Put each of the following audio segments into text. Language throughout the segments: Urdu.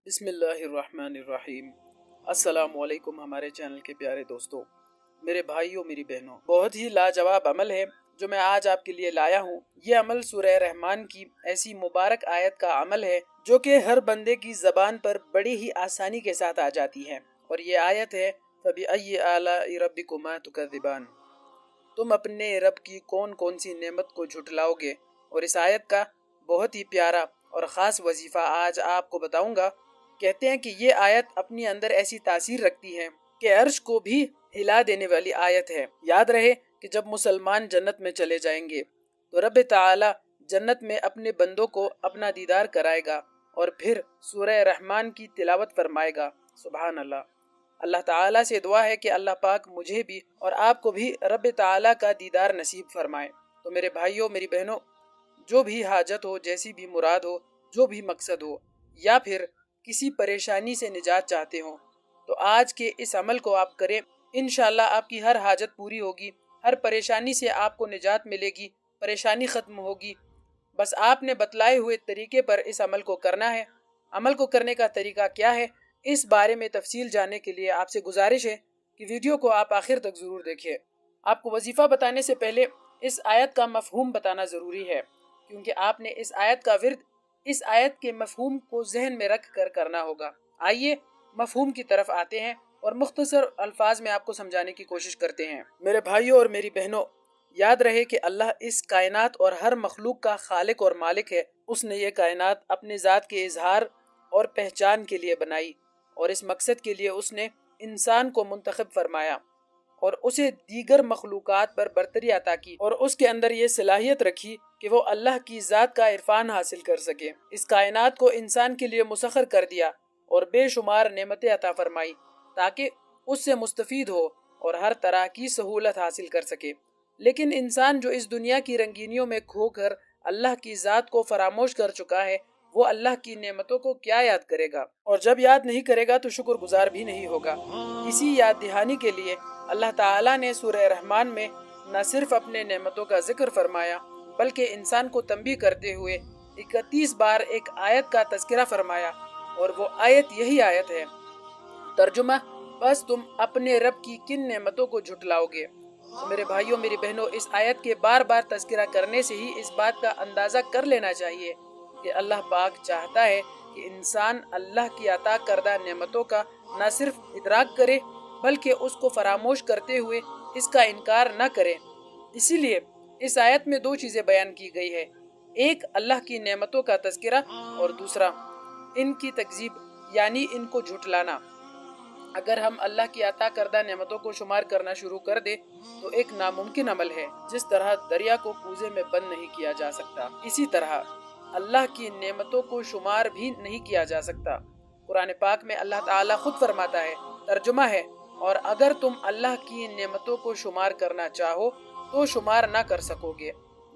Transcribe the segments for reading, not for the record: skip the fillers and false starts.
بسم اللہ الرحمن الرحیم۔ السلام علیکم ہمارے چینل کے پیارے دوستوں، میرے بھائیوں، میری بہنوں، بہت ہی لاجواب عمل ہے جو میں آج آپ کے لیے لایا ہوں۔ یہ عمل سورہ رحمان کی ایسی مبارک آیت کا عمل ہے جو کہ ہر بندے کی زبان پر بڑی ہی آسانی کے ساتھ آ جاتی ہے، اور یہ آیت ہے فَبِأَيِّ آلَاءِ رَبِّكُمَا تُكَذِّبَانِ۔ تم اپنے رب کی کون کون سی نعمت کو جھٹلاؤ گے؟ اور اس آیت کا بہت ہی پیارا اور خاص وظیفہ آج آپ کو بتاؤں گا۔ کہتے ہیں کہ یہ آیت اپنی اندر ایسی تاثیر رکھتی ہے کہ عرش کو بھی ہلا دینے والی آیت ہے۔ یاد رہے کہ جب مسلمان جنت میں چلے جائیں گے تو رب تعالی جنت میں اپنے بندوں کو اپنا دیدار کرائے گا اور پھر سورہ رحمان کی تلاوت فرمائے گا۔ سبحان اللہ۔ اللہ تعالیٰ سے دعا ہے کہ اللہ پاک مجھے بھی اور آپ کو بھی رب تعالیٰ کا دیدار نصیب فرمائے۔ تو میرے بھائیوں، میری بہنوں، جو بھی حاجت ہو، جیسی بھی مراد ہو، جو بھی مقصد ہو، یا پھر کسی پریشانی سے نجات چاہتے ہوں، تو آج کے اس عمل کو آپ کریں۔ انشاءاللہ آپ کی ہر حاجت پوری ہوگی، ہر پریشانی سے آپ کو نجات ملے گی، پریشانی ختم ہوگی۔ بس آپ نے بتلائے ہوئے طریقے پر اس عمل کو کرنا ہے۔ عمل کو کرنے کا طریقہ کیا ہے، اس بارے میں تفصیل جاننے کے لیے آپ سے گزارش ہے کہ ویڈیو کو آپ آخر تک ضرور دیکھیں۔ آپ کو وظیفہ بتانے سے پہلے اس آیت کا مفہوم بتانا ضروری ہے، کیونکہ آپ نے اس آیت کا ورد اس آیت کے مفہوم کو ذہن میں رکھ کر کرنا ہوگا۔ آئیے مفہوم کی طرف آتے ہیں اور مختصر الفاظ میں آپ کو سمجھانے کی کوشش کرتے ہیں۔ میرے بھائیوں اور میری بہنوں، یاد رہے کہ اللہ اس کائنات اور ہر مخلوق کا خالق اور مالک ہے۔ اس نے یہ کائنات اپنے ذات کے اظہار اور پہچان کے لیے بنائی، اور اس مقصد کے لیے اس نے انسان کو منتخب فرمایا اور اسے دیگر مخلوقات پر برتری عطا کی، اور اس کے اندر یہ صلاحیت رکھی کہ وہ اللہ کی ذات کا عرفان حاصل کر سکے۔ اس کائنات کو انسان کے لیے مسخر کر دیا اور بے شمار نعمتیں عطا فرمائی تاکہ اس سے مستفید ہو اور ہر طرح کی سہولت حاصل کر سکے۔ لیکن انسان جو اس دنیا کی رنگینیوں میں کھو کر اللہ کی ذات کو فراموش کر چکا ہے، وہ اللہ کی نعمتوں کو کیا یاد کرے گا؟ اور جب یاد نہیں کرے گا تو شکر گزار بھی نہیں ہوگا۔ اسی یاد دہانی کے لیے اللہ تعالیٰ نے سورہ رحمان میں نہ صرف اپنے نعمتوں کا ذکر فرمایا، بلکہ انسان کو تنبیہ کرتے ہوئے 31 بار ایک آیت کا تذکرہ فرمایا، اور وہ آیت یہی آیت ہے۔ ترجمہ: بس تم اپنے رب کی کن نعمتوں کو جھٹلاؤ گے؟ تو میرے بھائیوں، میری بہنوں، اس آیت کے بار بار تذکرہ کرنے سے ہی اس بات کا اندازہ کر لینا چاہیے کہ اللہ پاک چاہتا ہے کہ انسان اللہ کی عطا کردہ نعمتوں کا نہ صرف ادراک کرے بلکہ اس کو فراموش کرتے ہوئے اس کا انکار نہ کرے۔ اسی لیے اس آیت میں دو چیزیں بیان کی گئی ہے، ایک اللہ کی نعمتوں کا تذکرہ اور دوسرا ان کی تکذیب، یعنی ان کو جھٹلانا۔ اگر ہم اللہ کی عطا کردہ نعمتوں کو شمار کرنا شروع کر دیں تو ایک ناممکن عمل ہے۔ جس طرح دریا کو کوزے میں بند نہیں کیا جا سکتا، اسی طرح اللہ کی نعمتوں کو شمار بھی نہیں کیا جا سکتا۔ قرآن پاک میں اللہ تعالیٰ خود فرماتا ہے، ترجمہ ہے، اور اگر تم اللہ کی نعمتوں کو شمار کرنا چاہو تو شمار نہ کر سکو گے،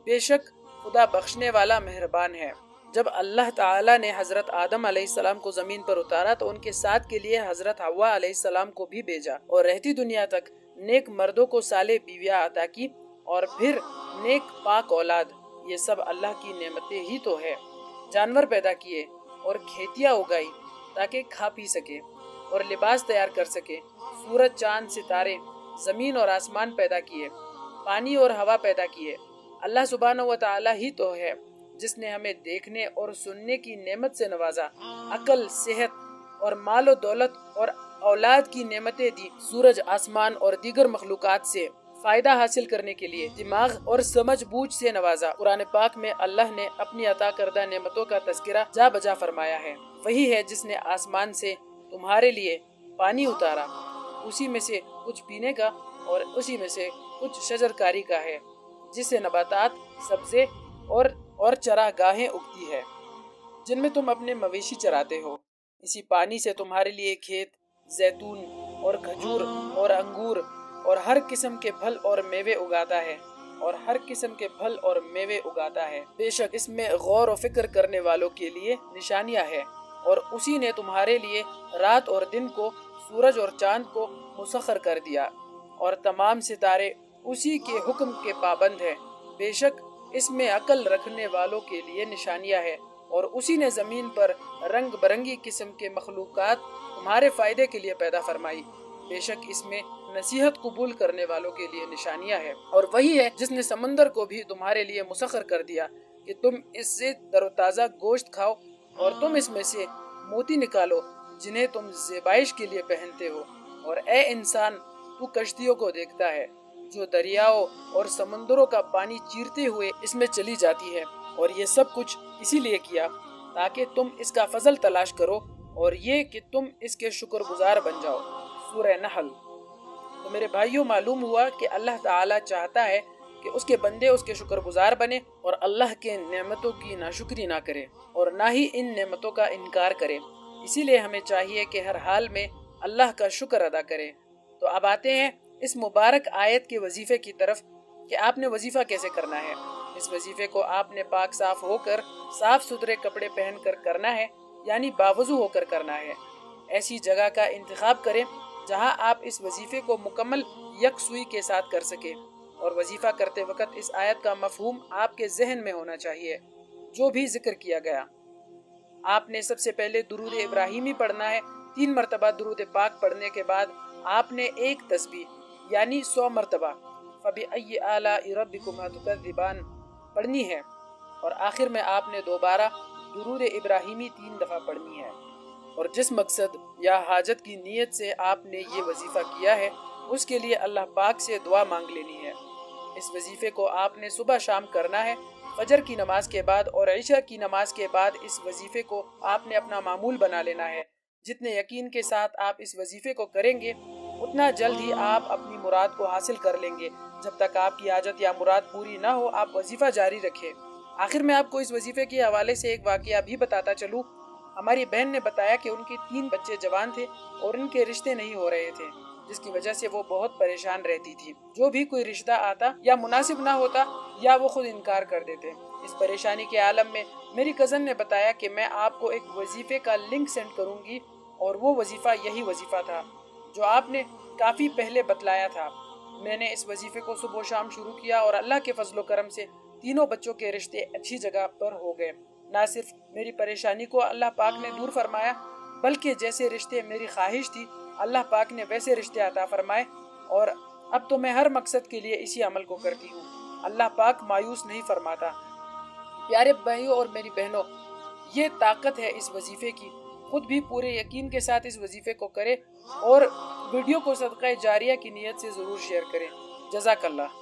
بے شک خدا بخشنے والا مہربان ہے۔ جب اللہ تعالیٰ نے حضرت آدم علیہ السلام کو زمین پر اتارا تو ان کے ساتھ کے لیے حضرت حوا علیہ السلام کو بھی بھیجا، اور رہتی دنیا تک نیک مردوں کو صالح بیویاں عطا کی، اور پھر نیک پاک اولاد۔ یہ سب اللہ کی نعمتیں ہی تو ہے۔ جانور پیدا کیے اور کھیتیاں اگائی تاکہ کھا پی سکے اور لباس تیار کر سکے، سورج، چاند، ستارے، زمین اور آسمان پیدا کیے، پانی اور ہوا پیدا کیے۔ اللہ سبحانہ و تعالیٰ ہی تو ہے جس نے ہمیں دیکھنے اور سننے کی نعمت سے نوازا، عقل، صحت اور مال و دولت اور اولاد کی نعمتیں دی، سورج، آسمان اور دیگر مخلوقات سے فائدہ حاصل کرنے کے لیے دماغ اور سمجھ بوجھ سے نوازا۔ قرآن پاک میں اللہ نے اپنی عطا کردہ نعمتوں کا تذکرہ جا بجا فرمایا ہے۔ وہی ہے جس نے آسمان سے تمہارے لیے پانی اتارا، اسی میں سے کچھ پینے کا اور اسی میں سے کچھ شجر کاری کا ہے، جس سے نباتات، سبزے اور چرا گاہیں اگتی ہے، جن میں تم اپنے مویشی چراتے ہو۔ اسی پانی سے تمہارے لیے کھیت، زیتون اور کھجور اور انگور اور ہر قسم کے پھل اور میوے اگاتا ہے بے شک اس میں غور و فکر کرنے والوں کے لیے نشانیاں ہیں، اور اسی نے تمہارے لیے رات اور دن کو، سورج اور چاند کو مسخر کر دیا، اور تمام ستارے اسی کے حکم کے پابند ہیں۔ بے شک اس میں عقل رکھنے والوں کے لیے نشانیاں ہیں، اور اسی نے زمین پر رنگ برنگی قسم کے مخلوقات تمہارے فائدے کے لیے پیدا فرمائی۔ بے شک اس میں نصیحت قبول کرنے والوں کے لیے نشانیاں ہیں۔ اور وہی ہے جس نے سمندر کو بھی تمہارے لیے مسخر کر دیا کہ تم اس سے تر و تازہ گوشت کھاؤ، اور تم اس میں سے موتی نکالو جنہیں تم زیبائش کے لیے پہنتے ہو۔ اور اے انسان، تو کشتیوں کو دیکھتا ہے جو دریاؤں اور سمندروں کا پانی چیرتے ہوئے اس میں چلی جاتی ہے، اور یہ سب کچھ اسی لیے کیا تاکہ تم اس کا فضل تلاش کرو اور یہ کہ تم اس کے شکر گزار بن جاؤ۔ سورہ نحل۔ تو میرے بھائیوں، معلوم ہوا کہ اللہ تعالیٰ چاہتا ہے کہ اس کے بندے اس کے شکر گزار بنے اور اللہ کے نعمتوں کی ناشکری نہ کرے اور نہ ہی ان نعمتوں کا انکار کرے۔ اسی لیے ہمیں چاہیے کہ ہر حال میں اللہ کا شکر ادا کرے۔ تو اب آتے ہیں اس مبارک آیت کے وظیفے کی طرف کہ آپ نے وظیفہ کیسے کرنا ہے۔ اس وظیفے کو آپ نے پاک صاف ہو کر، صاف ستھرے کپڑے پہن کر کرنا ہے، یعنی باوضو ہو کر کرنا ہے۔ ایسی جگہ کا انتخاب کریں جہاں آپ اس وظیفے کو مکمل یکسوئی کے ساتھ کر سکیں، اور وظیفہ کرتے وقت اس آیت کا مفہوم آپ کے ذہن میں ہونا چاہیے جو بھی ذکر کیا گیا۔ آپ نے سب سے پہلے درود ابراہیمی پڑھنا ہے۔ 3 مرتبہ درود پاک پڑھنے کے بعد آپ نے ایک تسبیح یعنی 100 مرتبہ فَبِأَيِّ آلَاءِ رَبِّكُمَا تُكَذِّبَانِ پڑھنی ہے، اور آخر میں آپ نے دوبارہ درود ابراہیمی 3 دفعہ پڑھنی ہے۔ اور جس مقصد یا حاجت کی نیت سے آپ نے یہ وظیفہ کیا ہے اس کے لیے اللہ پاک سے دعا مانگ لینی ہے۔ اس وظیفے کو آپ نے صبح شام کرنا ہے، فجر کی نماز کے بعد اور عشاء کی نماز کے بعد اس وظیفے کو آپ نے اپنا معمول بنا لینا ہے۔ جتنے یقین کے ساتھ آپ اس وظیفے کو کریں گے اتنا جلد ہی آپ اپنی مراد کو حاصل کر لیں گے۔ جب تک آپ کی حاجت یا مراد پوری نہ ہو آپ وظیفہ جاری رکھیں۔ آخر میں آپ کو اس وظیفے کے حوالے سے ایک واقعہ بھی بتاتا چلوں۔ ہماری بہن نے بتایا کہ ان کے 3 بچے جوان تھے اور ان کے رشتے نہیں ہو رہے تھے، جس کی وجہ سے وہ بہت پریشان رہتی تھی۔ جو بھی کوئی رشتہ آتا یا مناسب نہ ہوتا یا وہ خود انکار کر دیتے۔ اس پریشانی کے عالم میں میری کزن نے بتایا کہ میں آپ کو ایک وظیفے کا لنک سینڈ کروں گی، اور وہ وظیفہ یہی وظیفہ تھا جو آپ نے کافی پہلے بتلایا تھا۔ میں نے اس وظیفے کو صبح و شام شروع کیا اور اللہ کے فضل و کرم سے تینوں بچوں کے رشتے اچھی جگہ پر ہو گئے۔ نہ صرف میری پریشانی کو اللہ پاک نے دور فرمایا بلکہ جیسے رشتے میری خواہش تھی اللہ پاک نے ویسے رشتے عطا فرمائے، اور اب تو میں ہر مقصد کے لیے اسی عمل کو کرتی ہوں۔ اللہ پاک مایوس نہیں فرماتا۔ پیارے بھائیوں اور میری بہنوں، یہ طاقت ہے اس وظیفے کی۔ خود بھی پورے یقین کے ساتھ اس وظیفے کو کریں اور ویڈیو کو صدقہ جاریہ کی نیت سے ضرور شیئر کریں۔ جزاک اللہ۔